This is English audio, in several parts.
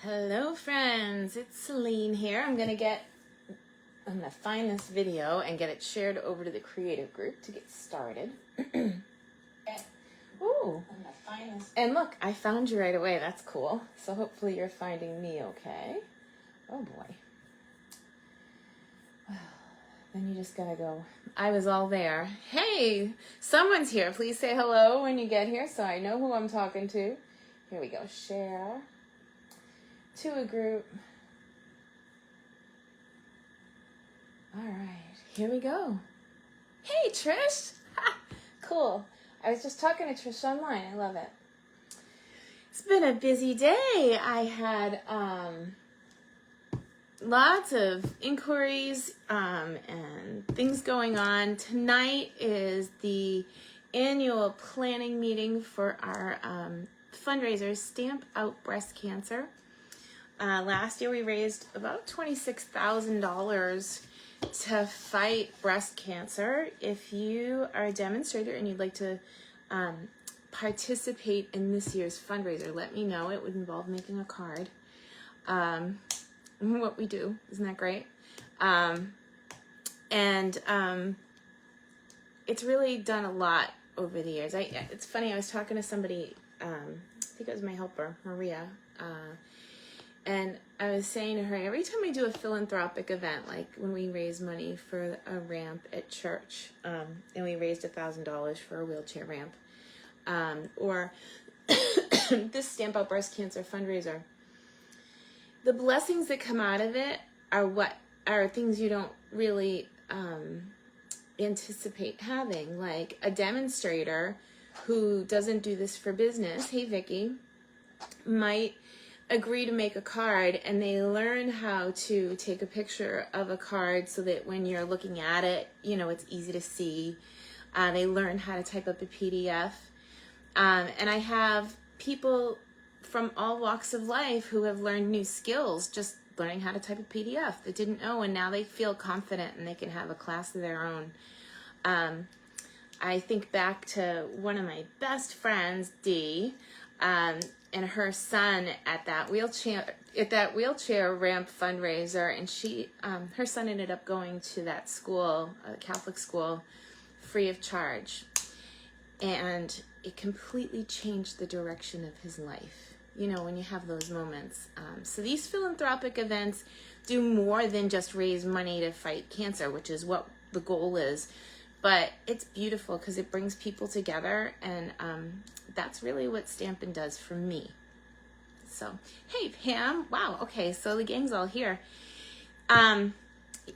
Hello friends, it's Selene here. I'm gonna find this video and get it shared over to the creative group to get started. Ooh, and look, I found you right away. That's cool. So hopefully you're finding me okay. Oh boy. Then you just gotta go. I was all there. Hey, someone's here. Please say hello when you get here so I know who I'm talking to. Here we go. Share to a group. All right, here we go. Hey, Trish. Ha, cool. I was just talking to Trish online. I love it. It's been a busy day. I had lots of inquiries and things going on. Tonight is the annual planning meeting for our fundraiser, Stamp Out Breast Cancer. Last year we raised about $26,000 to fight breast cancer. If you are a demonstrator and you'd like to participate in this year's fundraiser, let me know. It would involve making a card. What we do, isn't that great? It's really done a lot over the years. It's funny, I was talking to somebody, I think it was my helper, Maria, and I was saying to her, every time I do a philanthropic event, like when we raise money for a ramp at church, and we raised $1,000 for a wheelchair ramp, or this Stamp Out Breast Cancer fundraiser, the blessings that come out of it are things you don't really anticipate having, like a demonstrator who doesn't do this for business, hey Vicky, might agree to make a card, and they learn how to take a picture of a card so that when you're looking at it, you know, it's easy to see. They learn how to type up a PDF. And I have people from all walks of life who have learned new skills just learning how to type a PDF that didn't know, and now they feel confident and they can have a class of their own. I think back to one of my best friends, Dee, and her son at that wheelchair ramp fundraiser, and her son ended up going to that school, a Catholic school, free of charge, and it completely changed the direction of his life. You know, when you have those moments. So these philanthropic events do more than just raise money to fight cancer, which is what the goal is. But it's beautiful because it brings people together, and that's really what Stampin' does for me. So, hey, Pam. Wow, okay, so the gang's all here. I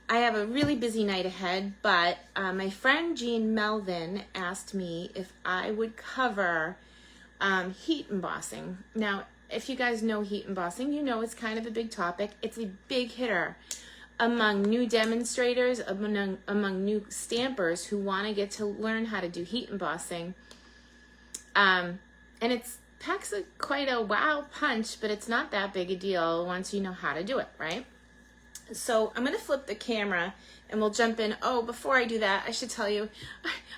have a really busy night ahead, but my friend Jean Melvin asked me if I would cover heat embossing. Now, if you guys know heat embossing, you know it's kind of a big topic. It's a big hitter among new demonstrators, among new stampers who want to get to learn how to do heat embossing. And it packs quite a wow punch, but it's not that big a deal once you know how to do it, right? So I'm going to flip the camera and we'll jump in. Oh, before I do that, I should tell you,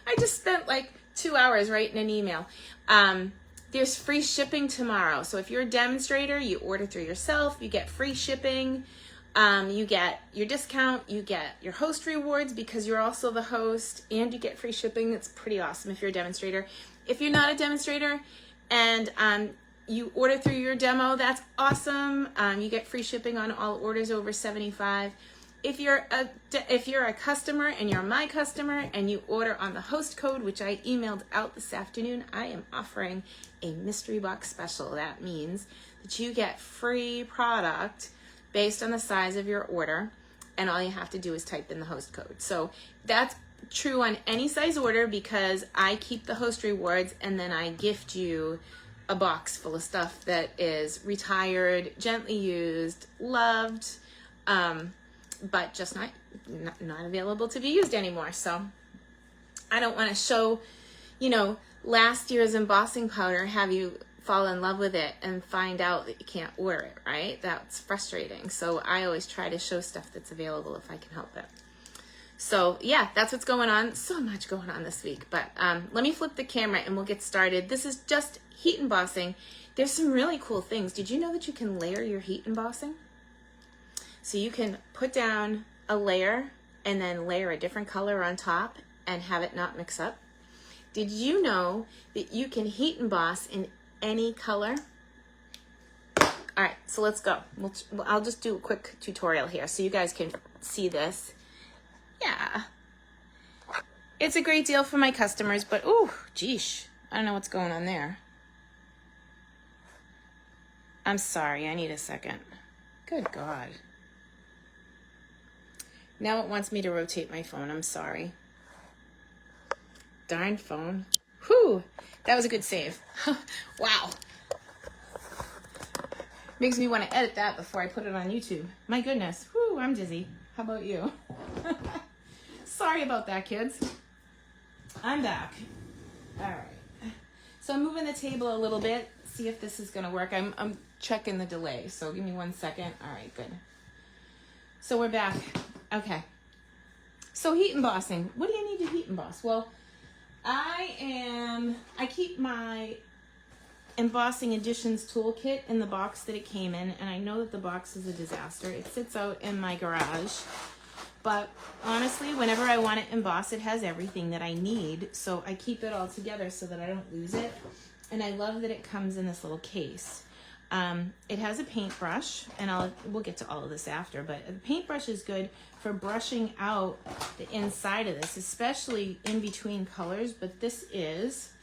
I just spent like 2 hours writing an email. There's free shipping tomorrow. So if you're a demonstrator, you order through yourself, you get free shipping. You get your discount, you get your host rewards because you're also the host, and you get free shipping. It's pretty awesome if you're a demonstrator. If you're not a demonstrator and you order through your demo, that's awesome. You get free shipping on all orders over $75. If you're a customer and you're my customer and you order on the host code, which I emailed out this afternoon, I am offering a mystery box special. That means that you get free product based on the size of your order, and all you have to do is type in the host code. So that's true on any size order because I keep the host rewards, and then I gift you a box full of stuff that is retired, gently used, loved, but just not available to be used anymore. So I don't want to show, last year's embossing powder, have you fall in love with it and find out that you can't order it, right? That's frustrating. So I always try to show stuff that's available if I can help it. So yeah, that's what's going on. So much going on this week. But let me flip the camera and we'll get started. This is just heat embossing. There's some really cool things. Did you know that you can layer your heat embossing? So you can put down a layer and then layer a different color on top and have it not mix up. Did you know that you can heat emboss in any color? All right, so let's go. I'll just do a quick tutorial here so you guys can see this. Yeah, it's a great deal for my customers, but ooh, geesh, I don't know what's going on there. I'm sorry, I need a second. Good God. Now it wants me to rotate my phone, I'm sorry. Darn phone. Whew, that was a good save. Wow. Makes me want to edit that before I put it on YouTube. My goodness, whew, I'm dizzy. How about you? Sorry about that, kids. I'm back. All right. So I'm moving the table a little bit. See if this is going to work. I'm checking the delay. So give me 1 second. All right, good. So we're back. Okay. So heat embossing. What do you need to heat emboss? Well, I keep my embossing additions toolkit in the box that it came in, and I know that the box is a disaster. It sits out in my garage. But honestly, whenever I want to emboss, it has everything that I need. So I keep it all together so that I don't lose it. And I love that it comes in this little case. It has a paintbrush, and we'll get to all of this after, but the paintbrush is good for brushing out the inside of this, especially in between colors. But this is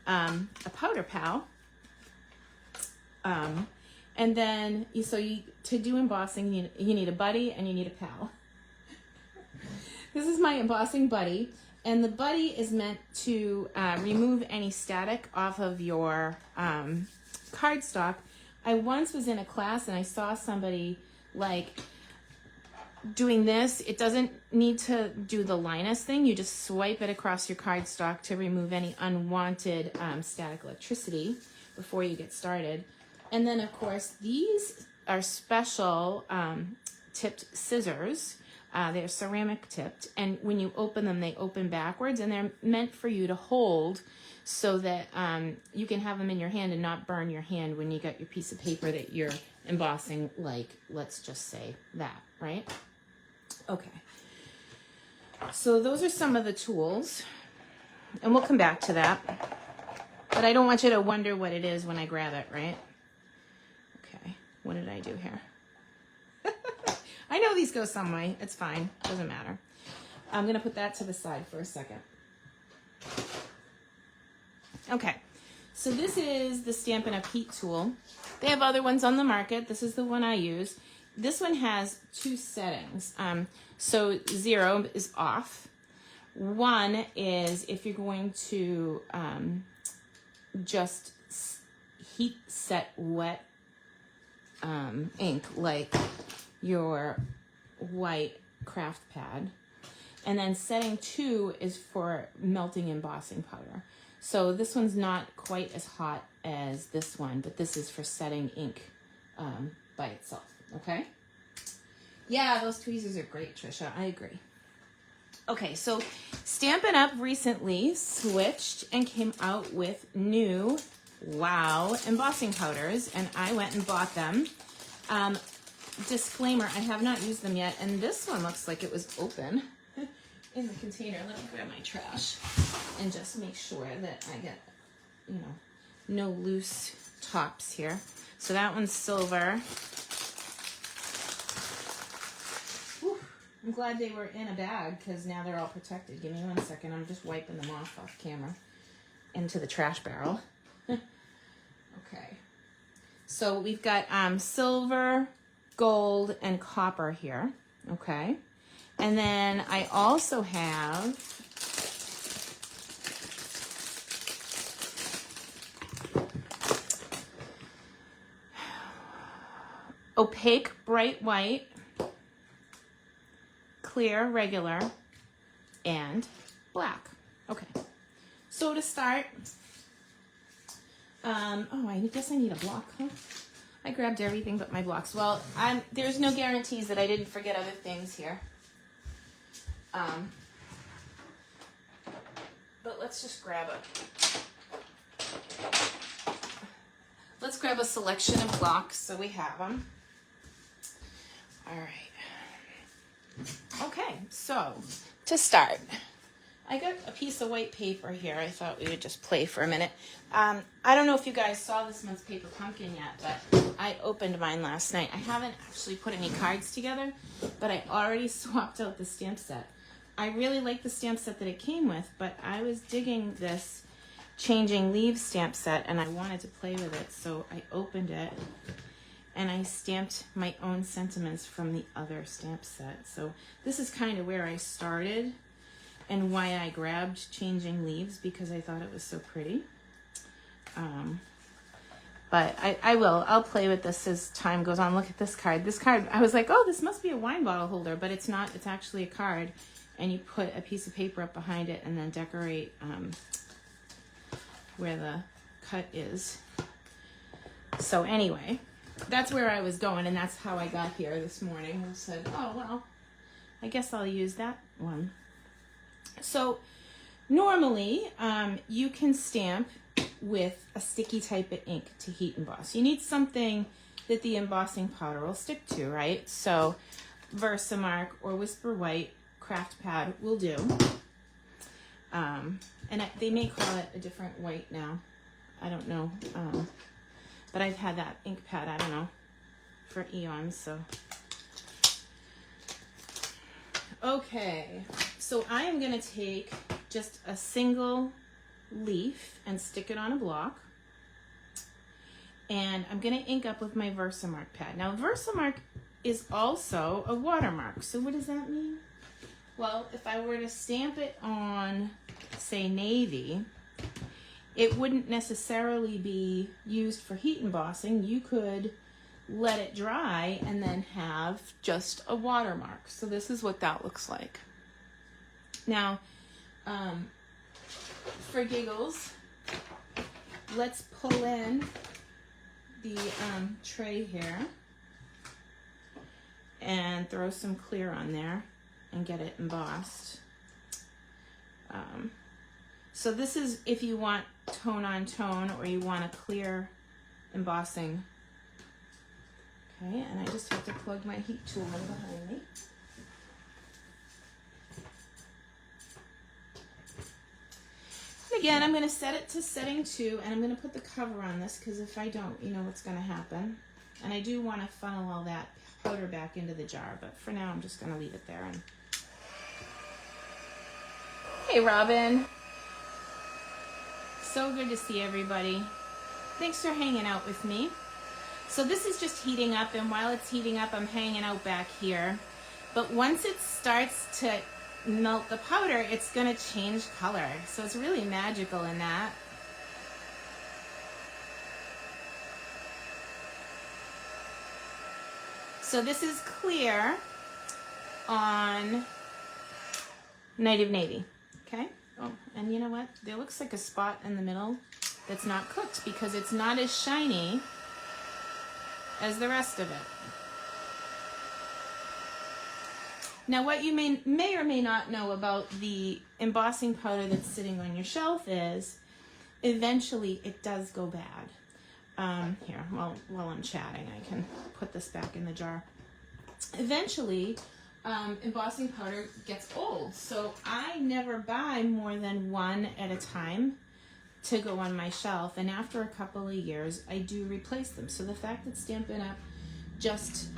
a powder pal. And then, to do embossing, you need a buddy and you need a pal. This is my embossing buddy, and the buddy is meant to remove any static off of your cardstock. I once was in a class and I saw somebody like doing this. It doesn't need to do the Linus thing. You just swipe it across your cardstock to remove any unwanted static electricity before you get started. And then, of course, these are special tipped scissors. They're ceramic tipped, and when you open them, they open backwards, and they're meant for you to hold so that you can have them in your hand and not burn your hand when you got your piece of paper that you're embossing, like, let's just say that, right? Okay. So those are some of the tools, and we'll come back to that, but I don't want you to wonder what it is when I grab it, right? Okay, what did I do here? I know these go some way. It's fine. Doesn't matter. I'm going to put that to the side for a second. Okay. So this is the Stampin' Up! Heat tool. They have other ones on the market. This is the one I use. This one has 2 settings. So 0 is off. 1 is if you're going to just heat set wet ink, like your white craft pad. And then setting 2 is for melting embossing powder. So this one's not quite as hot as this one, but this is for setting ink by itself, okay? Yeah, those tweezers are great, Trisha, I agree. Okay, so Stampin' Up! Recently switched and came out with new, wow, embossing powders, and I went and bought them. Disclaimer, I have not used them yet, and this one looks like it was open in the container. Let me grab my trash and just make sure that I get, no loose tops here. So that one's silver. Whew. I'm glad they were in a bag because now they're all protected. Give me 1 second. I'm just wiping them off camera into the trash barrel. Okay. So we've got silver, gold, and copper here, okay? And then I also have opaque, bright white, clear, regular, and black. Okay, so to start, I guess I need a block, huh? I grabbed everything but my blocks. Well, there's no guarantees that I didn't forget other things here. But let's just grab a selection of blocks so we have them. All right. Okay, so to start, I got a piece of white paper here. I thought we would just play for a minute. I don't know if you guys saw this month's Paper Pumpkin yet, but I opened mine last night. I haven't actually put any cards together, but I already swapped out the stamp set. I really like the stamp set that it came with, but I was digging this Changing Leaves stamp set and I wanted to play with it, so I opened it and I stamped my own sentiments from the other stamp set. So this is kind of where I started and why I grabbed Changing Leaves, because I thought it was so pretty. But I'll play with this as time goes on. Look at this card. This card, I was like, oh, this must be a wine bottle holder, but it's not. It's actually a card. And you put a piece of paper up behind it and then decorate where the cut is. So anyway, that's where I was going, and that's how I got here this morning. I said, oh, well, I guess I'll use that one. So normally you can stamp with a sticky type of ink to heat emboss. You need something that the embossing powder will stick to, right? So Versamark or Whisper White craft pad will do. And they may call it a different white now. I don't know. But I've had that ink pad, I don't know, for eons, so. Okay, so I am gonna take just a single leaf and stick it on a block. And I'm gonna ink up with my Versamark pad. Now Versamark is also a watermark. So what does that mean? Well, if I were to stamp it on, say, navy, it wouldn't necessarily be used for heat embossing. You could let it dry and then have just a watermark. So this is what that looks like. Now, for giggles, let's pull in the tray here and throw some clear on there and get it embossed. So this is if you want tone on tone or you want a clear embossing. Okay, and I just have to plug my heat tool in behind me. And again, I'm going to set it to setting 2, and I'm going to put the cover on this because if I don't, you know what's going to happen. And I do want to funnel all that powder back into the jar, but for now I'm just going to leave it there. And hey, Robin. So good to see everybody. Thanks for hanging out with me. So this is just heating up, and while it's heating up, I'm hanging out back here. But once it starts to melt the powder, it's going to change color. So it's really magical in that. So this is clear on Night of Navy, okay? Oh, and you know what? There looks like a spot in the middle that's not cooked because it's not as shiny as the rest of it. Now what you may or may not know about the embossing powder that's sitting on your shelf is eventually it does go bad. Here, while I'm chatting, I can put this back in the jar. Eventually, embossing powder gets old, so I never buy more than one at a time to go on my shelf, and after a couple of years, I do replace them. So the fact that Stampin' Up! Just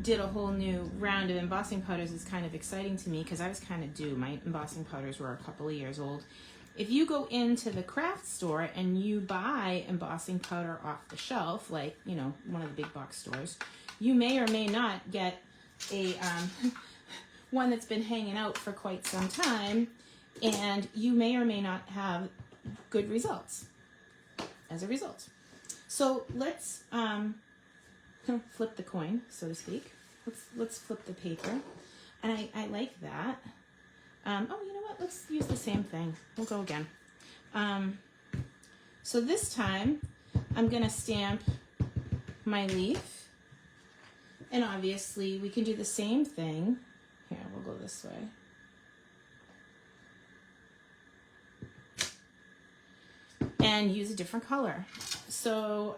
did a whole new round of embossing powders is kind of exciting to me because I was kind of due. My embossing powders were a couple of years old. If you go into the craft store and you buy embossing powder off the shelf, like, you know, one of the big box stores, you may or may not get a one that's been hanging out for quite some time, and you may or may not have good results as a result. So let's flip the coin, so to speak. Let's flip the paper, and I like that. Oh, you know what? Let's use the same thing. We'll go again. So this time, I'm going to stamp my leaf. And obviously, we can do the same thing Here, we'll go this way. And use a different color. So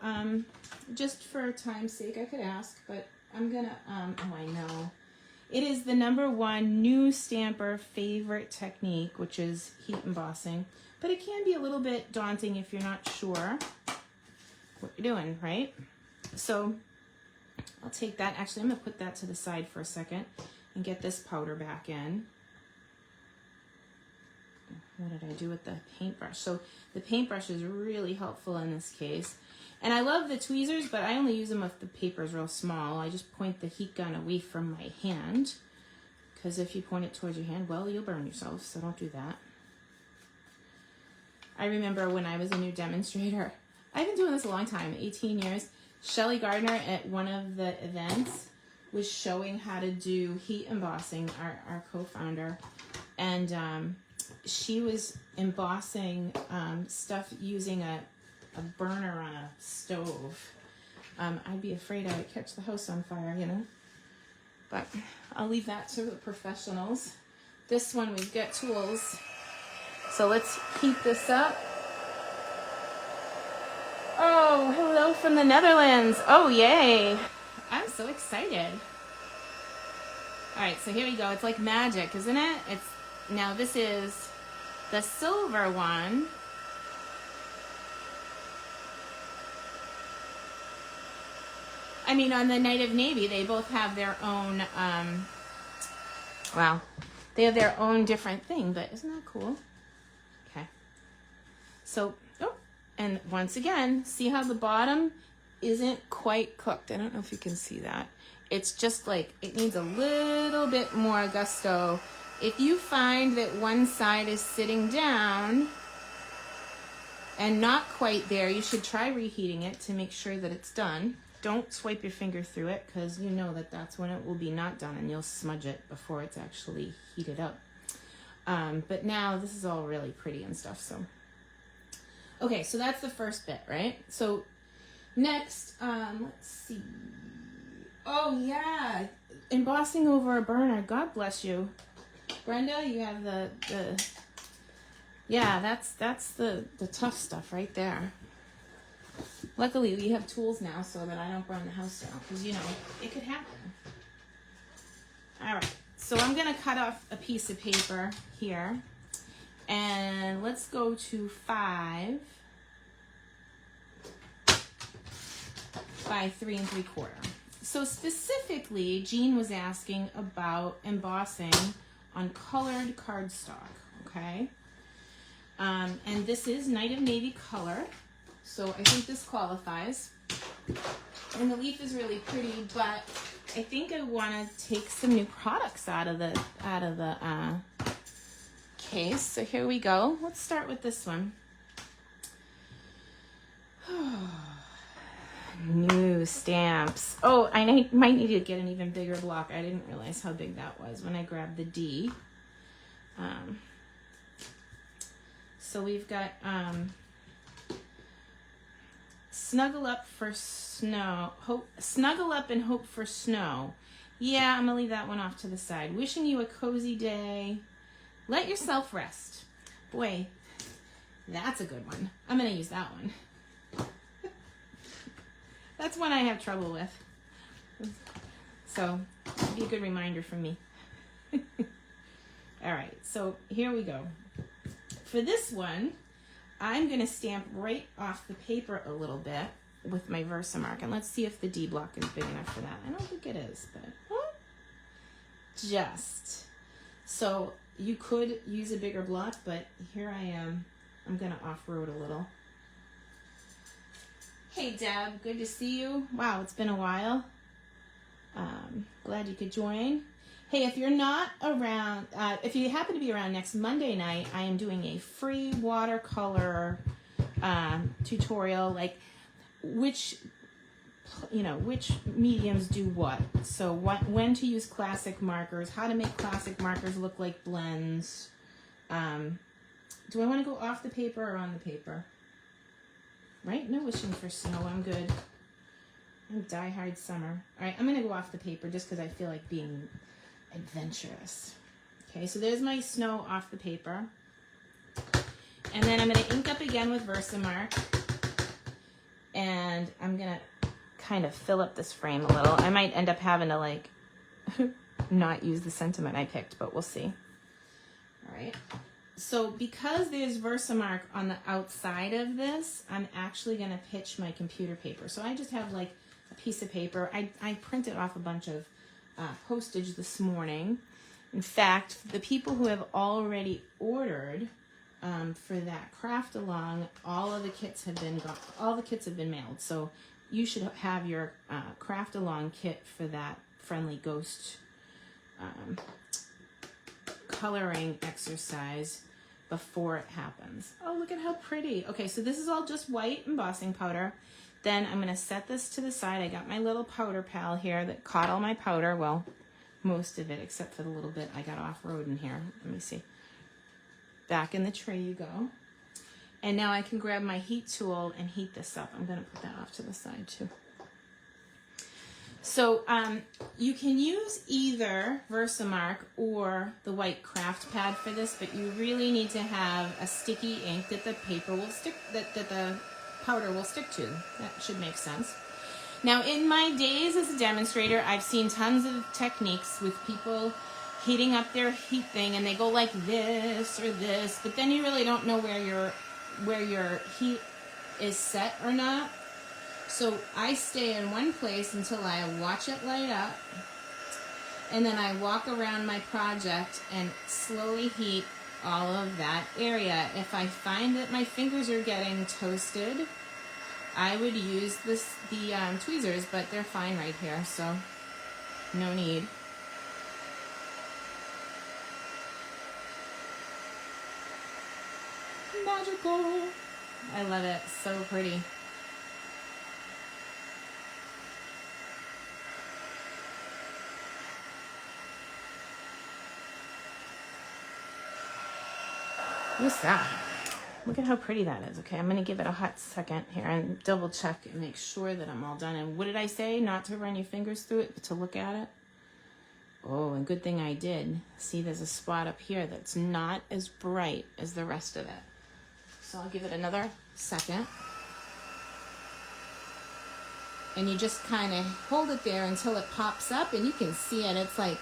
just for time's sake, I could ask, but I'm gonna, oh, I know. It is the #1 new stamper favorite technique, which is heat embossing. But it can be a little bit daunting if you're not sure what you're doing, right? So I'll take that. Actually, I'm gonna put that to the side for a second and get this powder back in. What did I do with the paintbrush? So the paintbrush is really helpful in this case. And I love the tweezers, but I only use them if the paper is real small. I just point the heat gun away from my hand, because if you point it towards your hand, well, you'll burn yourself, so don't do that. I remember when I was a new demonstrator, I've been doing this a long time, 18 years. Shelley Gardner at one of the events was showing how to do heat embossing, our co-founder. And she was embossing stuff using a burner on a stove. I'd be afraid I would catch the house on fire, you know. But I'll leave that to the professionals. This one, we've got tools. So let's heat this up. Oh, hello from the Netherlands. Oh, yay. I'm so excited. All right, so here we go. It's like magic, isn't it? Now this is the silver one. I mean, on the Night of Navy, they both have their own, well, they have their own different thing, but isn't that cool? Okay. So, oh, and once again, see how the bottom isn't quite cooked. I don't know if you can see that. It's just like, it needs a little bit more gusto. If you find that one side is sitting down and not quite there, you should try reheating it to make sure that it's done. Don't swipe your finger through it, because you know that that's when it will be not done and you'll smudge it before it's actually heated up. But now this is all really pretty and stuff. So, okay, so that's the first bit, right? So next, let's see. Oh yeah, embossing over a burner. God bless you, Brenda. You have the yeah. That's the tough stuff right there. Luckily, we have tools now so that I don't burn the house down, because, you know, it could happen. All right, so I'm going to cut off a piece of paper here, and let's go to 5 by 3 3/4. So specifically, Jean was asking about embossing on colored cardstock, okay? And this is Night of Navy color. So I think this qualifies. And the leaf is really pretty, but I think I want to take some new products out of the case. So here we go. Let's start with this one. New stamps. Oh, I might need to get an even bigger block. I didn't realize how big that was when I grabbed the D. So we've got Snuggle Up for Snow. Snuggle Up and Hope for Snow. Yeah, I'm going to leave that one off to the side. Wishing you a cozy day. Let yourself rest. Boy, that's a good one. I'm going to use that one. That's one I have trouble with. So, it'll be a good reminder for me. All right, so here we go. For this one, I'm going to stamp right off the paper a little bit with my Versamark. And let's see if the D block is big enough for that. I don't think it is, but just. So you could use a bigger block, but here I am. I'm going to off-road a little. Hey, Deb. Good to see you. Wow, it's been a while. Glad you could join. Hey, if you're not around, if you happen to be around next Monday night, I am doing a free watercolor tutorial, like which mediums do what. So when to use classic markers, how to make classic markers look like blends. Do I want to go off the paper or on the paper? Right? No wishing for snow. I'm good. I'm die-hard summer. All right, I'm going to go off the paper just because I feel like being adventurous. Okay, so there's my snow off the paper. And then I'm going to ink up again with Versamark. And I'm going to kind of fill up this frame a little. I might end up having to like not use the sentiment I picked, but we'll see. All right. So because there's Versamark on the outside of this, I'm actually going to pitch my computer paper. So I just have like a piece of paper. I printed off a bunch of postage this morning. In fact, the people who have already ordered for that craft along, all the kits have been mailed. So you should have your craft along kit for that friendly ghost coloring exercise before it happens. Oh, look at how pretty. Okay, so this is all just white embossing powder. Then I'm going to set this to the side. I got my little powder pal here that caught all my powder. Well, most of it, except for the little bit I got off-road in here. Let me see. Back in the tray you go. And now I can grab my heat tool and heat this up. I'm going to put that off to the side too. So you can use either Versamark or the white craft pad for this, but you really need to have a sticky ink that the paper will stick, that the powder will stick to. That should make sense. Now, in my days as a demonstrator, I've seen tons of techniques with people heating up their heat thing, and they go like this or this, but then you really don't know where your heat is set or not. So I stay in one place until I watch it light up, and then I walk around my project and slowly heat all of that area. If I find that my fingers are getting toasted, I would use the tweezers, but they're fine right here, so no need. Magical. I love it. So pretty. What's that? Look at how pretty that is. Okay, I'm going to give it a hot second here and double check and make sure that I'm all done. And what did I say? Not to run your fingers through it, but to look at it. Oh, and good thing I did. See, there's a spot up here that's not as bright as the rest of it. So I'll give it another second. And you just kind of hold it there until it pops up, and you can see it. It's like,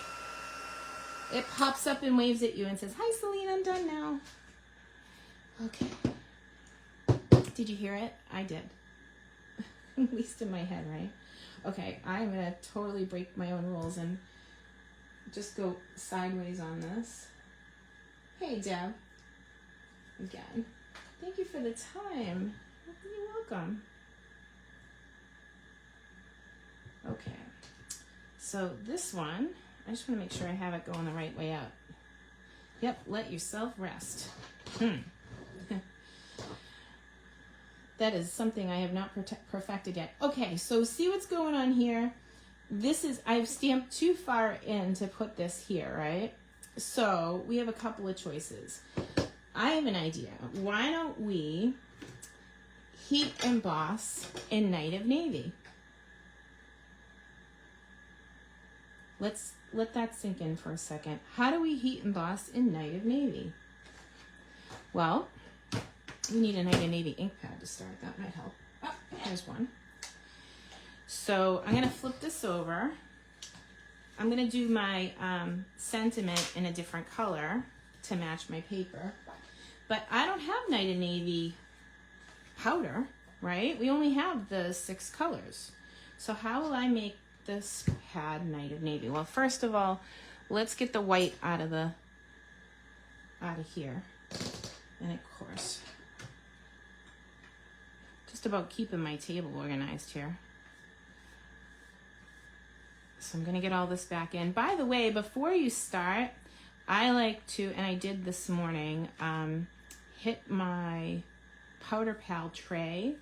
it pops up and waves at you and says, "Hi, Selene, I'm done now." Okay. Did you hear it? I did. At least in my head, right? Okay, I'm going to totally break my own rules and just go sideways on this. Hey, Deb. Again. Thank you for the time. You're welcome. Okay. So this one, I just want to make sure I have it going the right way up. Yep, let yourself rest. That is something I have not perfected yet. Okay, so see what's going on here? This is, I've stamped too far in to put this here, right? So we have a couple of choices. I have an idea. Why don't we heat emboss in Night of Navy? Let's let that sink in for a second. How do we heat emboss in Night of Navy? Well, we need a Night of Navy ink pad to start. That might help. Oh, here's one. So I'm going to flip this over. I'm going to do my sentiment in a different color to match my paper. But I don't have Night of Navy powder, right? We only have the 6 colors. So how will I make this pad Night of Navy? Well, first of all, let's get the white out of here. And of course, just about keeping my table organized here. So I'm going to get all this back in. By the way, before you start, I like to, and I did this morning, hit my Powder Pal tray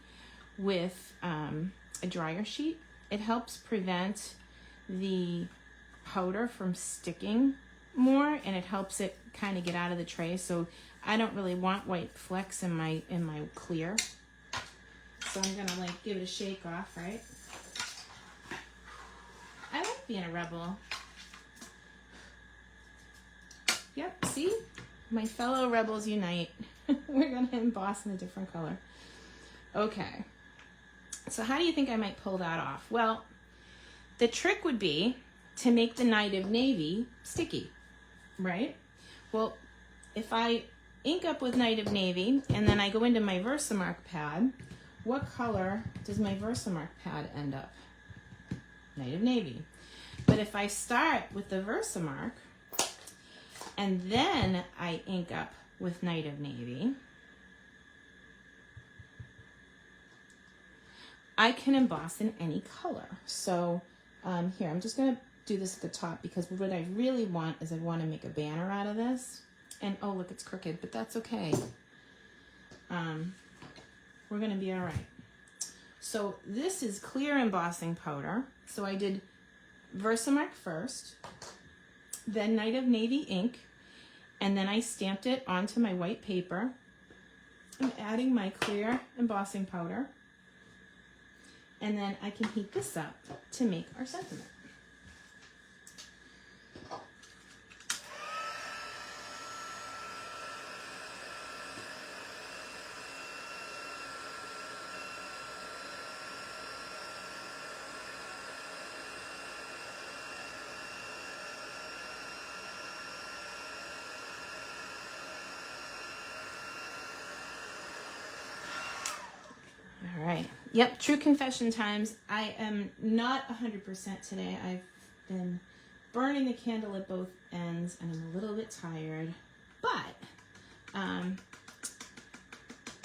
with a dryer sheet. It helps prevent the powder from sticking more, and it helps it kind of get out of the tray. So I don't really want white flecks in my clear. So I'm gonna like give it a shake off, right? I like being a rebel. Yep, see? My fellow rebels unite. We're going to emboss in a different color. Okay. So how do you think I might pull that off? Well, the trick would be to make the Night of Navy sticky, right? Well, if I ink up with Night of Navy and then I go into my Versamark pad, what color does my Versamark pad end up? Night of Navy. But if I start with the Versamark and then I ink up with Night of Navy, I can emboss in any color. So here, I'm just going to do this at the top because what I really want is I want to make a banner out of this. And oh, look, it's crooked, but that's okay. We're going to be all right. So this is clear embossing powder. So I did Versamark first, then Night of Navy ink, and then I stamped it onto my white paper. I'm adding my clear embossing powder, and then I can heat this up to make our sentiment. All right. Yep, true confession times. I am not 100% today. I've been burning the candle at both ends and I'm a little bit tired. But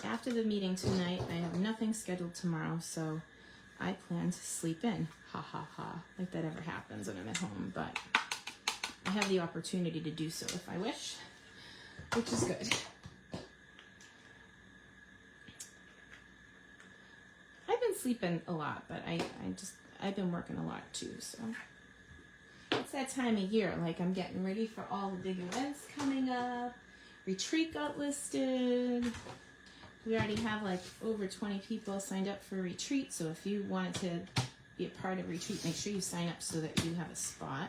after the meeting tonight, I have nothing scheduled tomorrow, so I plan to sleep in. Ha ha ha. Like that ever happens when I'm at home, but I have the opportunity to do so if I wish, which is good. Sleeping a lot, but I've been working a lot too, so it's that time of year. Like I'm getting ready for all the big events coming up. Retreat got listed. We already have like over 20 people signed up for retreat, so if you wanted to be a part of retreat, make sure you sign up so that you have a spot.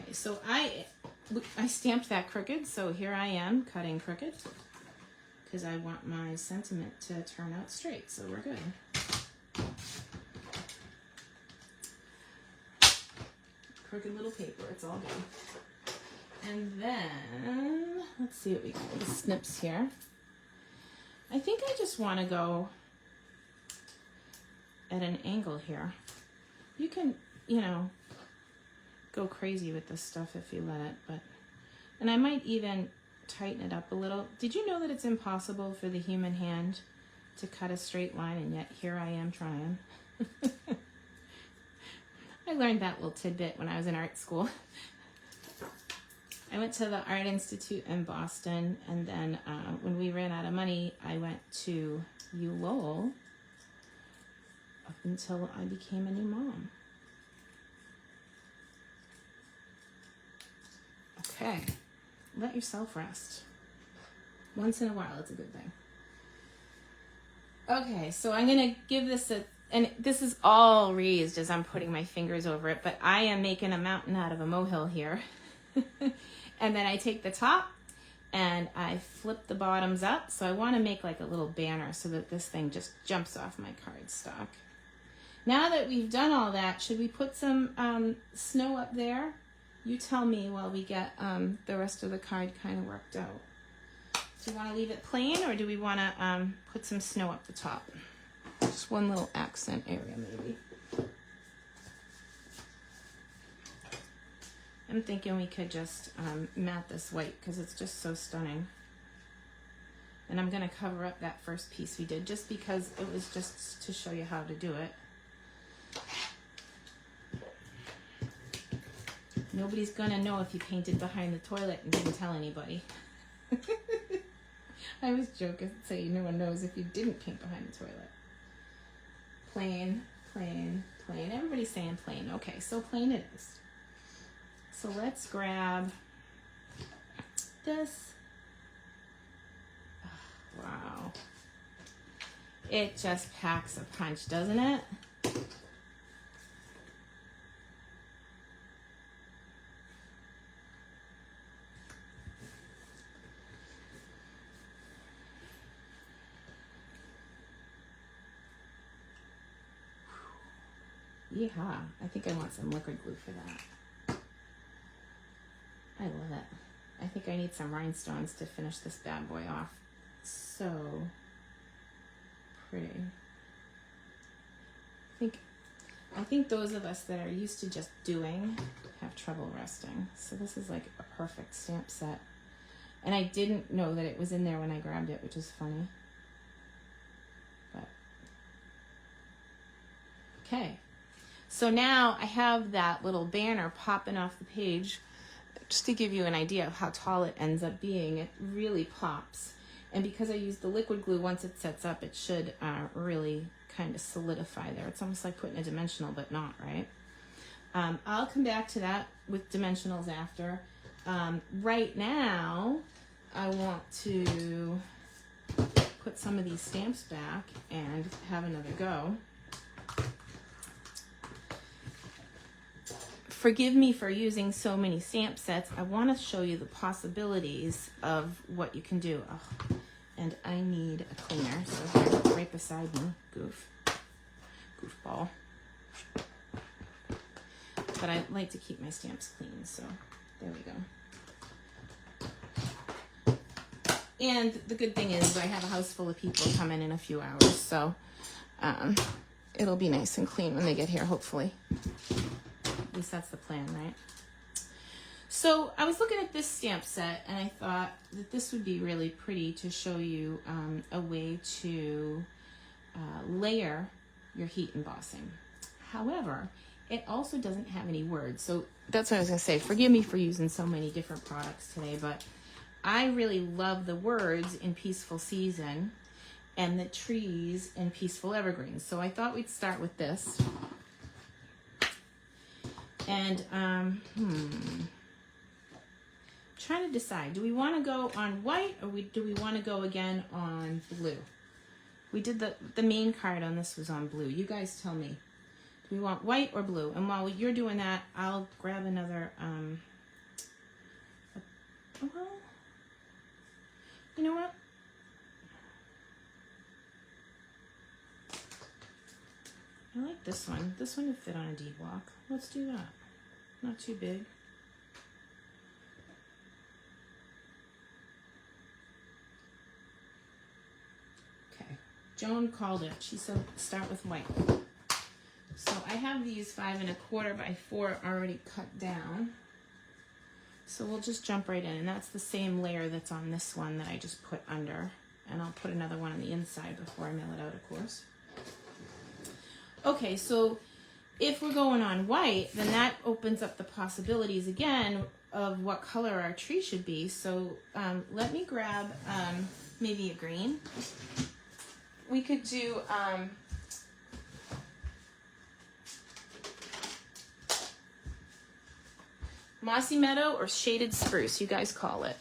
Okay, so I stamped that crooked, so here I am cutting crooked, because I want my sentiment to turn out straight, so we're good. Crooked little paper, it's all good. And then, let's see what we got with the snips here. I think I just want to go at an angle here. You can, go crazy with this stuff if you let it, and I might even tighten it up a little. Did you know that it's impossible for the human hand to cut a straight line, and yet here I am trying? I learned that little tidbit when I was in art school. I went to the Art Institute in Boston, and then when we ran out of money, I went to ULowell up until I became a new mom. Okay. Let yourself rest. Once in a while, it's a good thing. Okay, so I'm going to give this and this is all raised as I'm putting my fingers over it, but I am making a mountain out of a molehill here. And then I take the top and I flip the bottoms up. So I want to make like a little banner so that this thing just jumps off my cardstock. Now that we've done all that, should we put some snow up there? You tell me while we get the rest of the card kind of worked out. Do you want to leave it plain, or do we want to put some snow up the top? Just one little accent area maybe. I'm thinking we could just matte this white because it's just so stunning. And I'm going to cover up that first piece we did just because it was just to show you how to do it. Nobody's going to know if you painted behind the toilet and didn't tell anybody. I was joking, say no one knows if you didn't paint behind the toilet. Plain, plain, plain. Everybody's saying plain. Okay, so plain it is. So let's grab this. Oh, wow. It just packs a punch, doesn't it? Yeehaw. I think I want some liquid glue for that. I love it. I think I need some rhinestones to finish this bad boy off. So pretty. I think those of us that are used to just doing have trouble resting. So this is like a perfect stamp set. And I didn't know that it was in there when I grabbed it, which is funny. But okay. So now I have that little banner popping off the page. Just to give you an idea of how tall it ends up being, it really pops. And because I used the liquid glue, once it sets up, it should really kind of solidify there. It's almost like putting a dimensional, but not, right? I'll come back to that with dimensionals after. Right now, I want to put some of these stamps back and have another go. Forgive me for using so many stamp sets. I want to show you the possibilities of what you can do. Oh, and I need a cleaner, so here, right beside me, goofball. But I like to keep my stamps clean, so there we go. And the good thing is I have a house full of people coming in a few hours, so it'll be nice and clean when they get here, hopefully. At least that's the plan, right? So I was looking at this stamp set and I thought that this would be really pretty to show you a way to layer your heat embossing. However, it also doesn't have any words. So that's what I was gonna say. Forgive me for using so many different products today, but I really love the words in Peaceful Season and the trees in Peaceful Evergreens. So I thought we'd start with this. And trying to decide, do we want to go on white or do we want to go again on blue? We did the main card on this was on blue. You guys tell me. Do we want white or blue? And while you're doing that, I'll grab another, well, you know what? I like this one. This one would fit on a D block. Let's do that. Not too big. Okay. Joan called it. She said start with white. So I have these 5 1/4 by 4 already cut down. So we'll just jump right in. And that's the same layer that's on this one that I just put under. And I'll put another one on the inside before I mill it out, of course. Okay, so if we're going on white, then that opens up the possibilities again of what color our tree should be. So let me grab maybe a green. We could do mossy meadow or shaded spruce, you guys call it.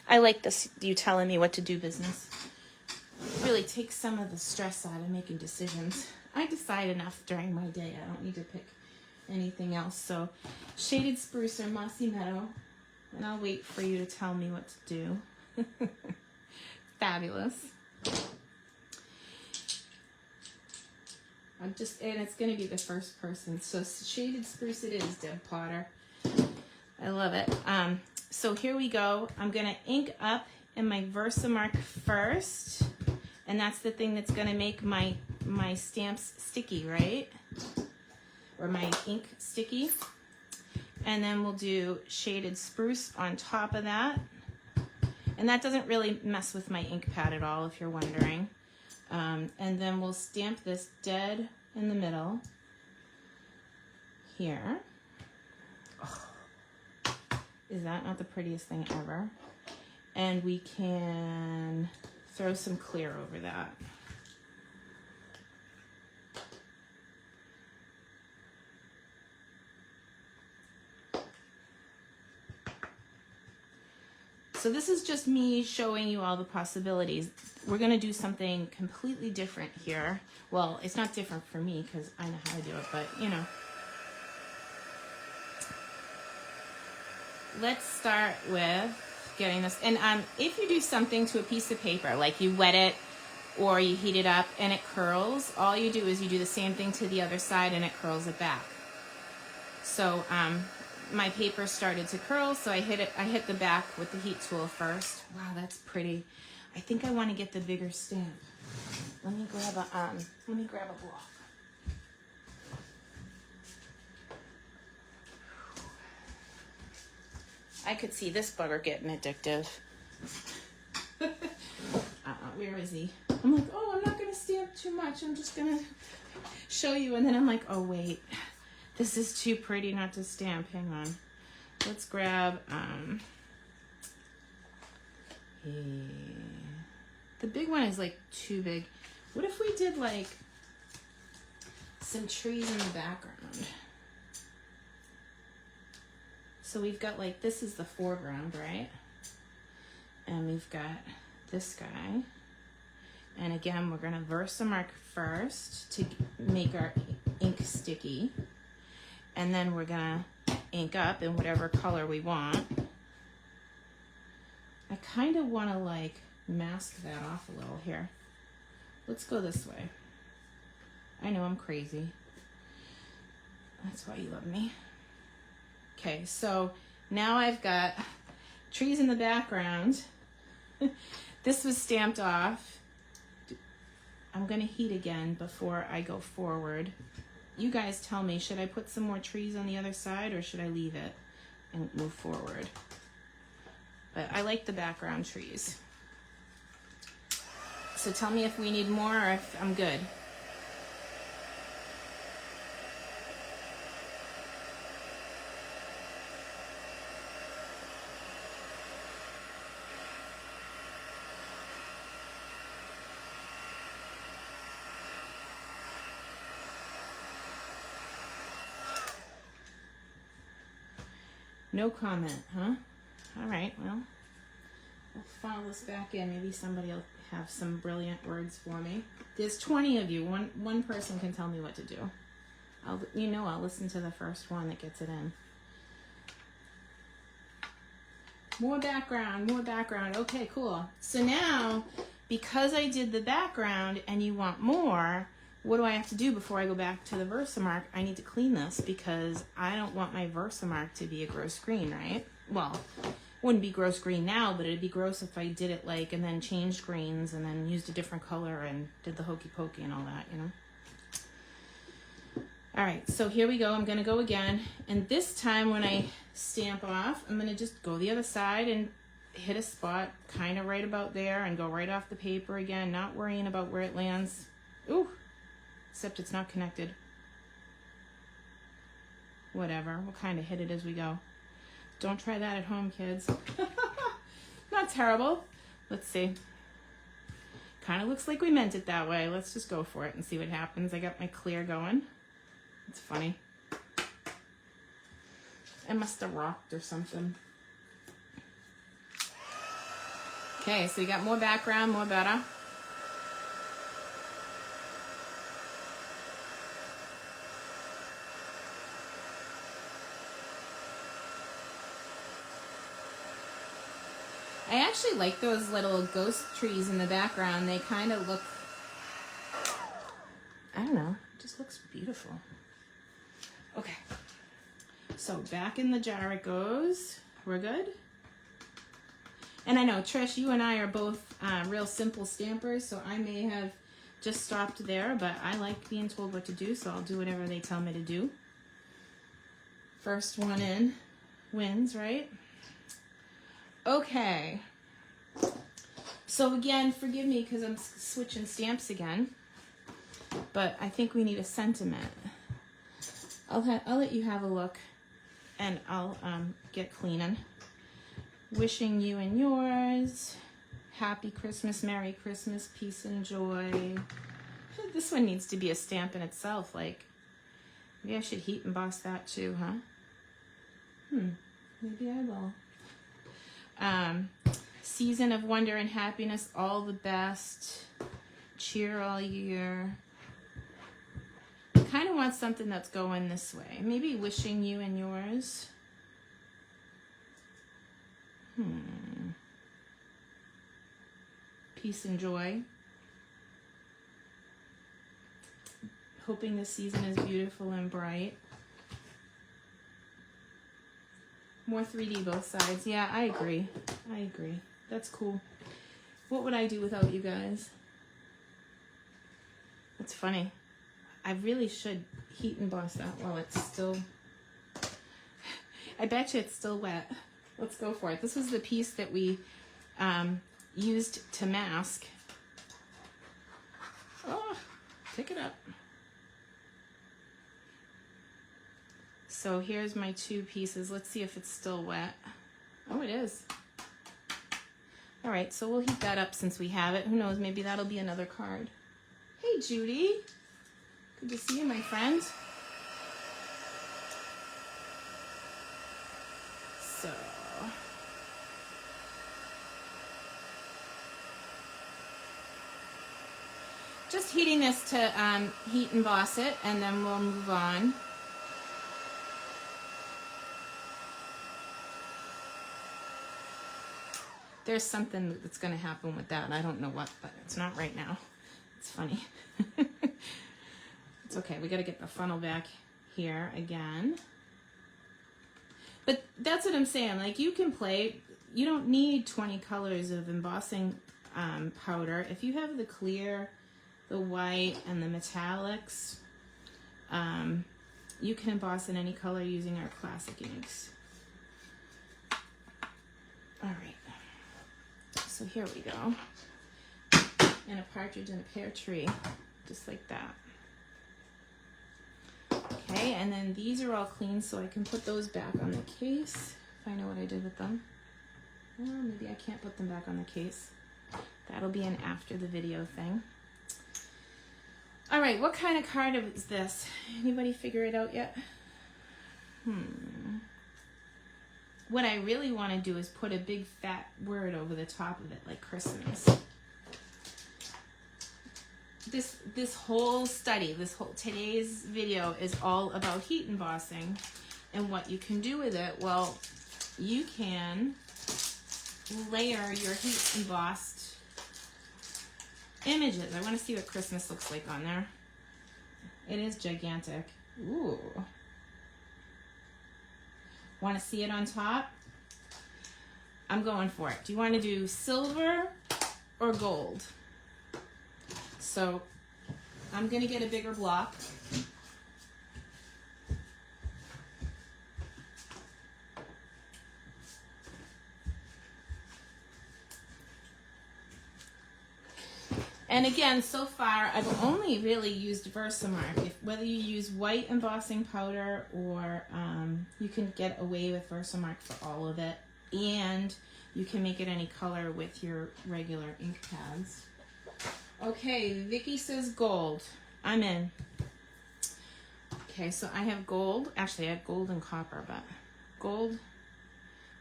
I like this, you telling me what to do business. Really takes some of the stress out of making decisions. I decide enough during my day. I don't need to pick anything else. So shaded spruce or mossy meadow. And I'll wait for you to tell me what to do. Fabulous. And it's going to be the first person. So shaded spruce it is, Deb Potter. I love it. So here we go. I'm going to ink up in my Versamark first. And that's the thing that's going to make my stamps sticky, right? Or my ink sticky. And then we'll do shaded spruce on top of that. And that doesn't really mess with my ink pad at all, if you're wondering. And then we'll stamp this dead in the middle here. Oh, is that not the prettiest thing ever? And we can throw some clear over that. So this is just me showing you all the possibilities. We're going to do something completely different here. Well, it's not different for me because I know how to do it, but you know. Let's start with getting this. And if you do something to a piece of paper, like you wet it or you heat it up and it curls. All you do is you do the same thing to the other side and it curls it back. So my paper started to curl, so I hit the back with the heat tool first. Wow, that's pretty. I think I want to get the bigger stamp. Let me grab a block. I could see this bugger getting addictive. Where is he? I'm like, oh, I'm not gonna stamp too much. I'm just gonna show you, and then I'm like, oh wait, this is too pretty not to stamp. Hang on. Let's grab the big one is like too big. What if we did like some trees in the background? So we've got like, this is the foreground, right? And we've got this guy. And again, we're gonna Versamark first to make our ink sticky. And then we're gonna ink up in whatever color we want. I kind of wanna like mask that off a little here. Let's go this way. I know I'm crazy. That's why you love me. Okay, so now I've got trees in the background. This was stamped off. I'm gonna heat again before I go forward. You guys tell me, should I put some more trees on the other side or should I leave it and move forward? But I like the background trees. So tell me if we need more or if I'm good. No comment, huh? All right, well, I'll follow this back in. Maybe somebody will have some brilliant words for me. There's 20 of you. One person can tell me what to do. I'll listen to the first one that gets it in. More background, more background. Okay, cool. So now, because I did the background and you want more, what do I have to do before I go back to the Versamark? I need to clean this because I don't want my Versamark to be a gross green, right? Well, it wouldn't be gross green now, but it'd be gross if I did it like and then changed greens and then used a different color and did the hokey pokey and all that, you know? All right, so here we go. I'm gonna go again. And this time when I stamp off, I'm gonna just go the other side and hit a spot kind of right about there and go right off the paper again, not worrying about where it lands. Ooh. Except it's not connected. Whatever, we'll kind of hit it as we go. Don't try that at home, kids. Not terrible. Let's see. Kind of looks like we meant it that way. Let's just go for it and see what happens. I got my clear going. It's funny. I must have rocked or something. Okay, so we got more background, more better. I actually like those little ghost trees in the background. They kind of look, I don't know, it just looks beautiful. Okay, so back in the jar it goes. We're good? And I know, Trish, you and I are both real simple stampers, so I may have just stopped there, but I like being told what to do, so I'll do whatever they tell me to do. First one in wins, right? Okay, so again, forgive me because I'm switching stamps again, but I think we need a sentiment. I'll let you have a look, and I'll get cleaning. Wishing you and yours happy Christmas, Merry Christmas, peace and joy. This one needs to be a stamp in itself. Like, maybe I should heat emboss that too, huh? Maybe I will. Season of wonder and happiness, all the best, cheer all year. I kind of want something that's going this way. Maybe wishing you and yours. Peace and joy. hoping this season is beautiful and bright. More 3D both sides. Yeah, I agree. I agree. That's cool. What would I do without you guys? It's funny. I really should heat emboss that while it's still... I bet you it's still wet. Let's go for it. This was the piece that we used to mask. Oh, pick it up. So here's my 2 pieces. Let's see if it's still wet. Oh, it is. All right, so we'll heat that up since we have it. Who knows, maybe that'll be another card. Hey, Judy. Good to see you, my friend. So... just heating this to heat emboss it, and then we'll move on. There's something that's going to happen with that. I don't know what, but it's not right now. It's funny. It's okay. We got to get the funnel back here again. But that's what I'm saying. Like, you can play. You don't need 20 colors of embossing powder. If you have the clear, the white, and the metallics, you can emboss in any color using our classic inks. All right. So here we go. And a partridge in a pear tree, just like that. Okay, and then these are all clean, so I can put those back on the case if I know what I did with them. Well, maybe I can't put them back on the case. That'll be an after the video thing. All right, what kind of card is this? Anybody figure it out yet? What I really want to do is put a big fat word over the top of it, like Christmas. This whole study, today's video is all about heat embossing and what you can do with it. Well, you can layer your heat embossed images. I want to see what Christmas looks like on there. It is gigantic. Ooh. Want to see it on top? I'm going for it. Do you want to do silver or gold? So I'm going to get a bigger block. And again, so far, I've only really used Versamark. Whether you use white embossing powder or you can get away with Versamark for all of it. And you can make it any color with your regular ink pads. Okay, Vicky says gold. I'm in. Okay, so I have gold. Actually, I have gold and copper, but gold,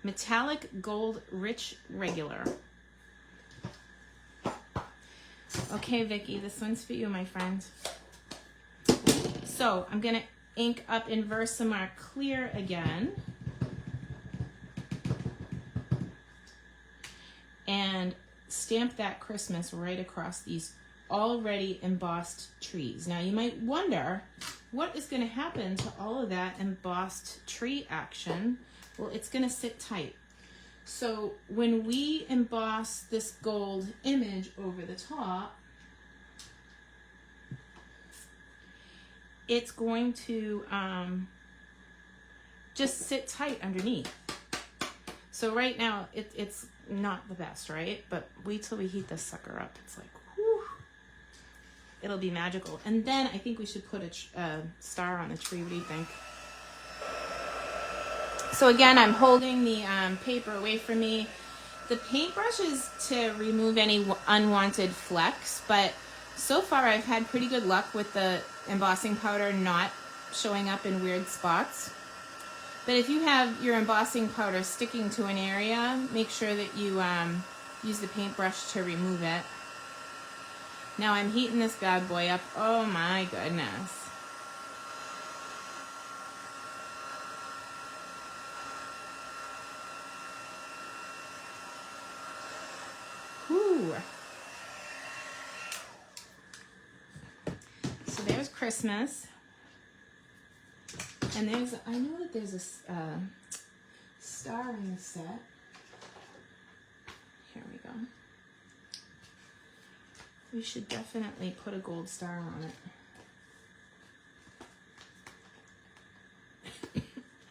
metallic gold, rich, regular. Okay, Vicky, this one's for you, my friend. So I'm gonna ink up in Versamark clear again. And stamp that Christmas right across these already embossed trees. Now you might wonder, what is gonna happen to all of that embossed tree action? Well, it's gonna sit tight. So when we emboss this gold image over the top, it's going to just sit tight underneath. So right now it's not the best, right? But wait till we heat this sucker up. It's like, whew, it'll be magical. And then I think we should put a star on the tree. What do you think? So again, I'm holding the paper away from me. The paintbrush is to remove any unwanted flecks, but so far I've had pretty good luck with the embossing powder not showing up in weird spots. But if you have your embossing powder sticking to an area, make sure that you use the paintbrush to remove it. Now I'm heating this bad boy up. Oh my goodness. So there's Christmas. And I know that there's a star in the set. Here we go. We should definitely put a gold star on it.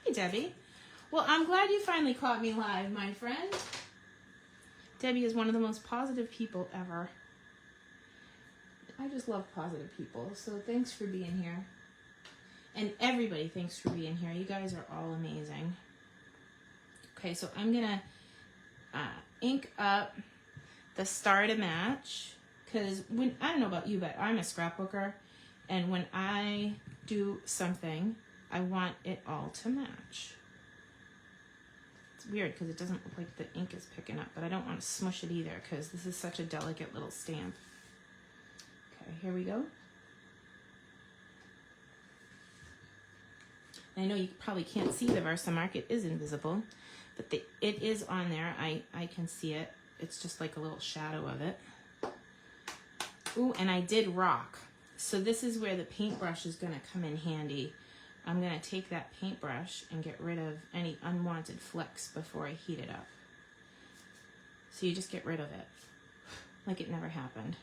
Hey, Debbie. Well, I'm glad you finally caught me live, my friend. Debbie is one of the most positive people ever. I just love positive people, so thanks for being here. And everybody, thanks for being here. You guys are all amazing. Okay, so I'm gonna ink up the star to match, because I don't know about you, but I'm a scrapbooker, and when I do something, I want it all to match. It's weird because it doesn't look like the ink is picking up, but I don't want to smush it either because this is such a delicate little stamp. Okay, here we go. I know you probably can't see the Versamark. It is invisible, but it is on there. I can see it. It's just like a little shadow of it. Ooh, and I did rock. So this is where the paintbrush is going to come in handy. I'm going to take that paintbrush and get rid of any unwanted flecks before I heat it up. So you just get rid of it, like it never happened.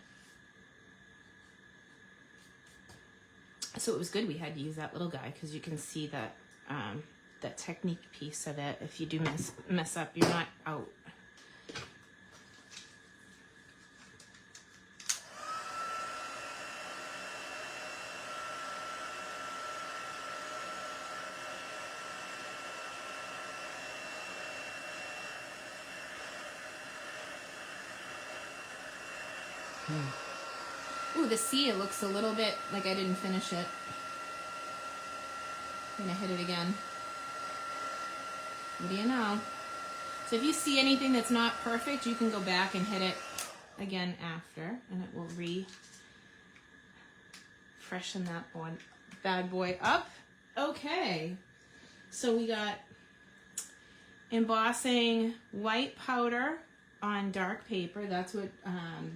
So it was good we had to use that little guy, because you can see that that technique piece of it. If you do mess up, you're not out. Ooh, the C, it looks a little bit like I didn't finish it. I'm gonna hit it again. What do you know? So if you see anything that's not perfect, you can go back and hit it again after, and it will freshen that one bad boy up. Okay, so we got embossing white powder on dark paper. That's what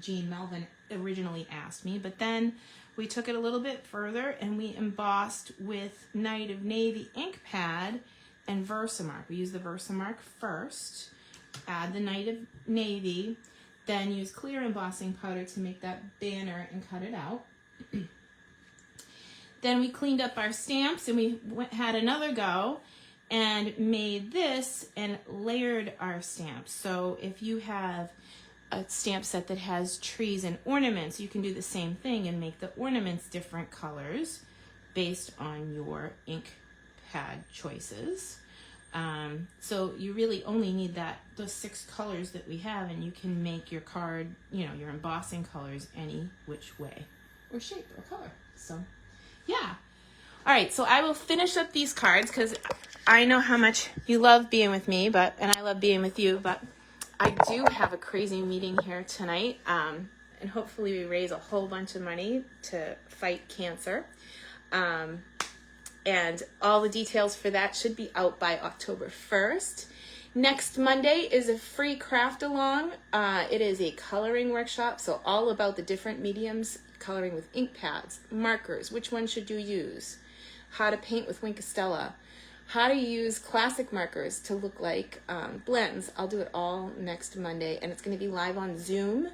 Jean Melvin originally asked me, but then we took it a little bit further and we embossed with Night of Navy ink pad and Versamark. We use the Versamark first, add the Night of Navy, then use clear embossing powder to make that banner and cut it out. Then we cleaned up our stamps and we had another go and made this and layered our stamps. So if you have a stamp set that has trees and ornaments, you can do the same thing and make the ornaments different colors based on your ink pad choices. So you really only need those 6 colors that we have, and you can make your card, your embossing colors any which way or shape or color. So yeah. All right, so I will finish up these cards because I know how much you love being with me, and I love being with you, but I do have a crazy meeting here tonight, and hopefully we raise a whole bunch of money to fight cancer. And all the details for that should be out by October 1st. Next Monday is a free craft along. It is a coloring workshop, so all about the different mediums, coloring with ink pads, markers, which one should you use, how to paint with Winkostella, how to use classic markers to look like blends. I'll do it all next Monday, and it's going to be live on Zoom.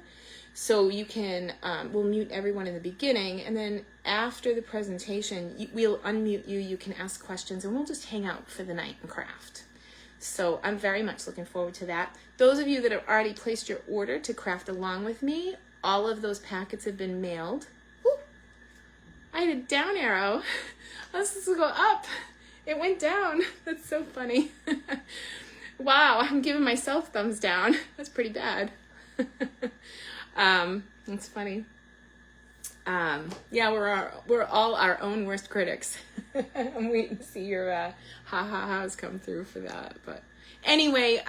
So you can, we'll mute everyone in the beginning, and then after the presentation, we'll unmute you, you can ask questions, and we'll just hang out for the night and craft. So I'm very much looking forward to that. Those of you that have already placed your order to craft along with me, all of those packets have been mailed. Woo! I had a down arrow. I was supposed to go up. It went down. That's so funny. Wow, I'm giving myself thumbs down. That's pretty bad. That's funny. Yeah, we're all our own worst critics. I'm waiting to see your ha-ha-has come through for that. But anyway,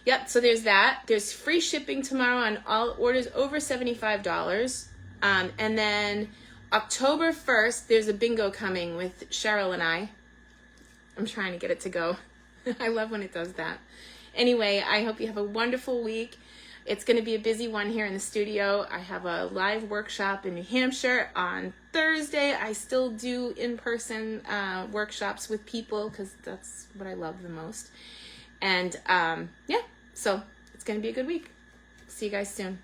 yep, so there's that. There's free shipping tomorrow on all orders over $75. And then October 1st, there's a bingo coming with Cheryl and I. I'm trying to get it to go. I love when it does that. Anyway, I hope you have a wonderful week. it's going to be a busy one here in the studio. I have a live workshop in New Hampshire on Thursday. I still do in-person workshops with people because that's what I love the most. And yeah, so it's going to be a good week. See you guys soon.